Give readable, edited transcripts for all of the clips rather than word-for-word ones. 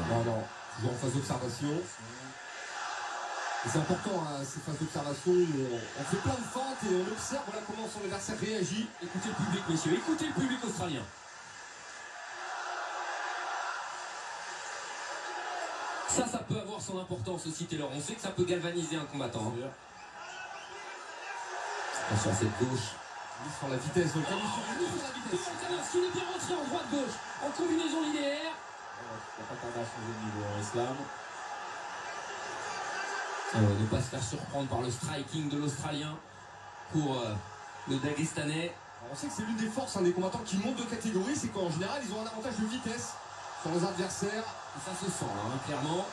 Non, non, toujours en phase d'observation. Et c'est important, hein, ces phases d'observation où on fait plein de feintes et on observe voilà, comment son adversaire réagit. Écoutez le public, messieurs, écoutez le public australien. Ça peut avoir son importance aussi, Taylor. On sait que ça peut galvaniser un combattant. Hein. Attention à cette gauche. Sur la vitesse, donc Volkanovski est bien rentré en droite-gauche, en combinaison linéaire. Il n'y a pas tardé à changer de niveau en islam. Ne pas se faire surprendre par le striking de l'Australien pour le Dagestanais. On sait que c'est l'une des forces des combattants qui montent de catégorie, c'est qu'en général ils ont un avantage de vitesse sur les adversaires. Et ça se sent là, hein, clairement.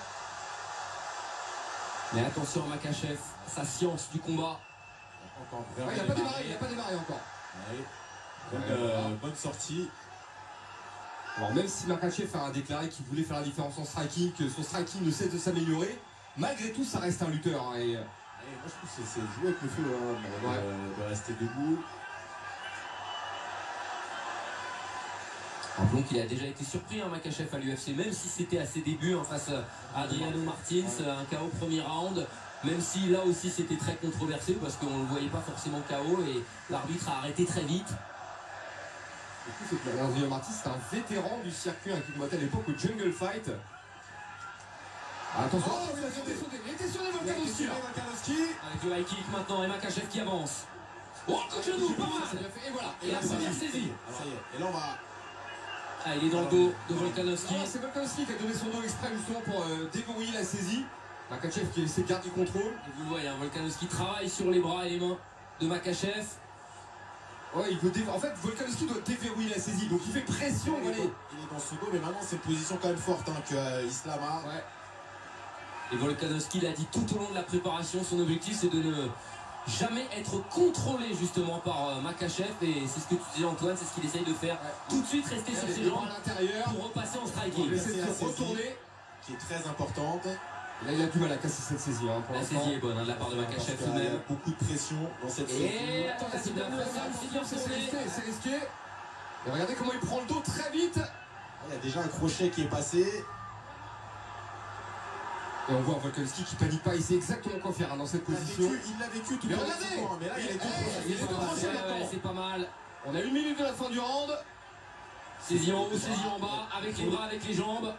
Mais attention à Makhachev, sa science du combat. Il n'a pas démarré encore. Bonne sortie. Alors même si Makhachev a déclaré qu'il voulait faire la différence en striking, que son striking ne cesse de s'améliorer, malgré tout ça reste un lutteur. Hein, et... moi je trouve que c'est jouer avec le feu de rester debout. Rappelons qu'il a déjà été surpris, hein, Makhachev à l'UFC, même si c'était à ses débuts hein, face à Adriano Martins, un KO premier round. Même si là aussi c'était très controversé parce qu'on ne le voyait pas forcément KO et l'arbitre a arrêté très vite. Le coup c'est que Adriano Martins c'est un vétéran du circuit qui combattait à l'époque au Jungle Fight. Attention, il était sur les Volkanovski. Avec le high kick maintenant et Makhachev qui avance. Oh, coup de genou, pas mal. Et voilà. Et la première saisie. Ça y est. Et là on va... Ah, il est dans le dos de Volkanovski. C'est Volkanovski qui a donné son dos exprès justement pour déverrouiller la saisie. Makhachev qui essaie de garder du contrôle. Et vous le voyez, hein, Volkanovski travaille sur les bras et les mains de Makhachev. Ouais, il veut en fait, Volkanovski doit déverrouiller la saisie, donc il fait pression. Il est dans ce dos, mais maintenant c'est une position quand même forte hein, que Islam a. Ouais. Et Volkanovski l'a dit tout au long de la préparation, son objectif c'est de ne jamais être contrôlé justement par Makhachev. Et c'est ce que tu disais Antoine, c'est ce qu'il essaye de faire. Ouais. Tout de suite rester sur ses jambes pour repasser en striking. Il essaie de se retourner. Qui est très importante. Là, il a du mal à casser cette saisie. Hein, la saisie est bonne hein, de la part de Makhachev tout de même. Beaucoup de pression dans cette saisie. Et attends, c'est bien tourné. C'est risqué. Et regardez comment il prend le dos très vite. Il y a déjà un crochet qui est passé. Et on voit Volkanovski qui panique pas, il sait exactement quoi faire hein, dans cette position. Il l'a vécu tout mais le temps. Regardez, mais là il est deux crochets. C'est pas mal. On a 1 minute de la fin du round. Saisie en haut, saisie en bas, avec les bras, avec les jambes.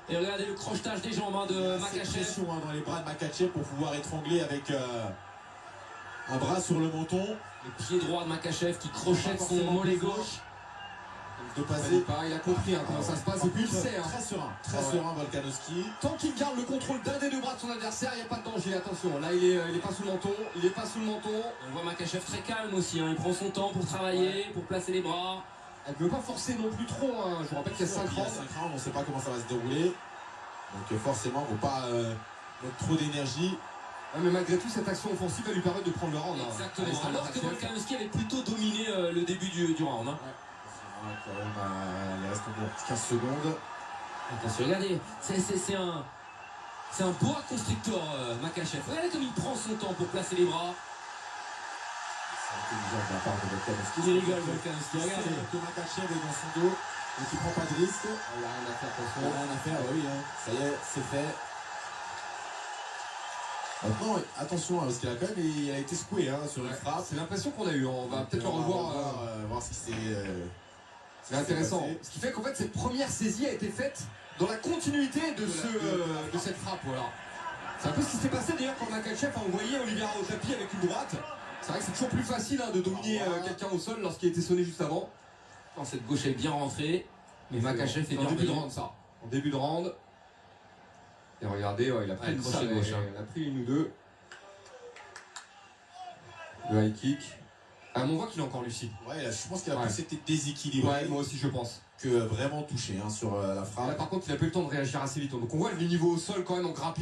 Et regardez le crochetage des jambes hein, de Makhachev. Pression hein, dans les bras de Makhachev pour pouvoir étrangler avec un bras sur le menton. Le pied droit de Makhachev qui crochette son mollet gauche. De passer. Il a compris hein, comment ça se passe et puis il sait. Hein. Très serein Volkanovski. Tant qu'il garde le contrôle d'un des deux bras de son adversaire, il n'y a pas de danger. Attention, là il est pas sous le menton. Il est pas sous le menton. On voit Makhachev très calme aussi. Hein. Il prend son temps pour travailler, pour placer les bras. Elle ne veut pas forcer non plus trop. Hein. Je vous rappelle qu'il y a 5 rounds. On ne sait pas comment ça va se dérouler. Donc forcément, il ne faut pas mettre trop d'énergie. Ouais, mais malgré tout, cette action offensive va lui permettre de prendre le round. Exactement. Hein. Alors que Volkanovski avait plutôt dominé le début du round. Hein. Ouais. Il reste encore 15 secondes. Attention, regardez, c'est un boa constrictor, Makhachev. Regardez comme il prend son temps pour placer les bras. C'est intelligent de la part de Volkanovski. Il rigole, Volkanovski. Regardez. Que Makhachev est dans son dos, donc il prend pas de risque. Il n'y a rien à faire, attention. Il n'y a rien à faire, oui. Hein. Ça y est, c'est fait. Maintenant, attention, hein, parce qu'il a quand même il a été secoué hein, sur une frappe. C'est l'impression qu'on a eu. On va peut-être le revoir. Voir ce qui s'est. C'est intéressant. Ce qui fait qu'en fait cette première saisie a été faite dans la continuité de cette frappe. Voilà. C'est un peu ce qui s'est passé d'ailleurs quand Makhachev a envoyé Oliveira au tapis avec une droite. C'est vrai que c'est toujours plus facile hein, de dominer quelqu'un au sol lorsqu'il a été sonné juste avant. Non, cette gauche est bien rentrée, mais Makhachev est bien en début de round ça. En début de round. Et regardez, il a pris une crochet gauche. Il a pris une ou deux. Le high kick. Ah, mais on voit qu'il est encore lucide. Ouais, là, je pense qu'il a plus été déséquilibré. Ouais, moi aussi je pense. Que vraiment touché hein, sur la frappe. Là par contre il a pas eu le temps de réagir assez vite. Donc on voit le niveau au sol quand même en grappling.